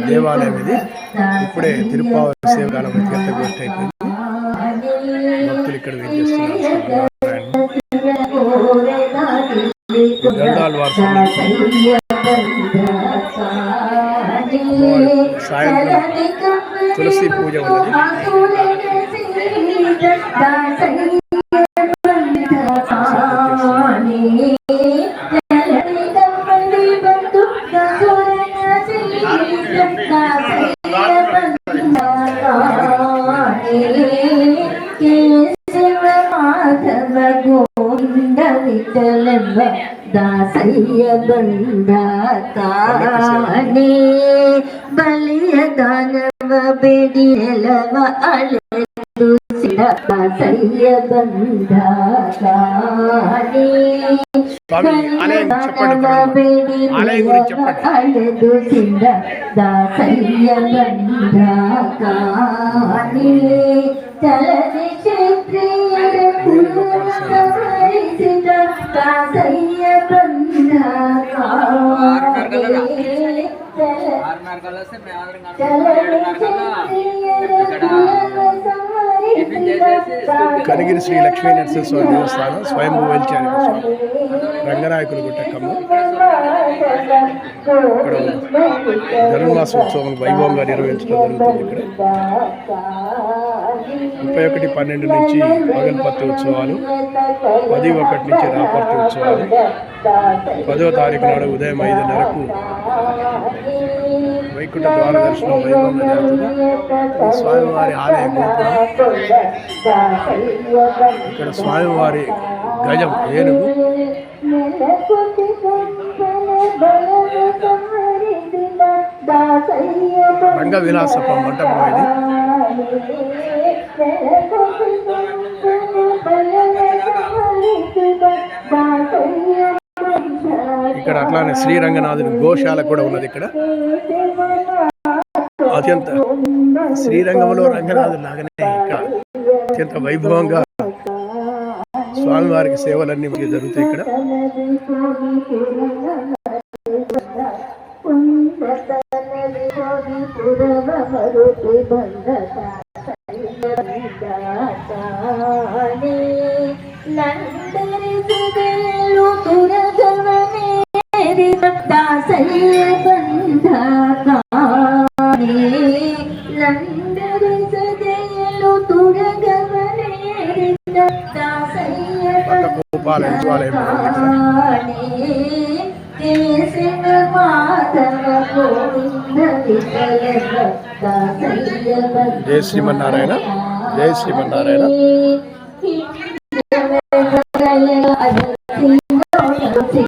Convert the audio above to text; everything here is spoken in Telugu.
దేవాలయం ఇది. ఇప్పుడే తిరుపావళి సేవకాలం తీర్థ గోష్ఠి అయిపోయింది. భక్తులు ఇక్కడ విచ్చేస్తున్నారు. సాయంత్రం తులసి పూజ ఉన్నది. दासय्य बंधाताने बलिय दानव बेडिलव अलेदुसिद दासय्य बंधाताने दानव बेडिलव अलेदुसिद दासय्य बंधाताने चलति क्षेत्रीय पुरवरिसिद दासय्य కనిగిరి శ్రీ లక్ష్మీ నరసింహస్వామి దేవస్థానం స్వయంభూ వెలిచారు రంగనాయకులు గుట్టకమ్మ. ఇక్కడ ధనుర్మాసోత్సవం వైభవంగా నిర్వహించడం జరుగుతుంది. ఇక్కడ 31-12 నుంచి పగల్పత్తి ఉత్సవాలు, 10-1 నుంచి రాపర్తి ఉత్సవాలు, 10వ తారీఖు నాడు ఉదయం 5:30కు వైకుంఠ ద్వార దర్శనం వైభవంగా జరుగుతుంది. స్వామివారి ఆలయ గోపురం, ఇక్కడ స్వామివారి గజం ఏనుగు, రంగ విలాసప మంటపం ఇది. ఇక్కడ అట్లానే శ్రీరంగనాథుని గోశాల కూడా ఉన్నది. ఇక్కడ అత్యంత శ్రీరంగంలో రంగనాథుని లాగానే ఇక్కడ అత్యంత వైభవంగా స్వామివారికి సేవలన్నీ జరుగుతాయి. ఇక్కడ జయ శ్రీమన్నారాయణ, జయ శ్రీమన్నారాయణ.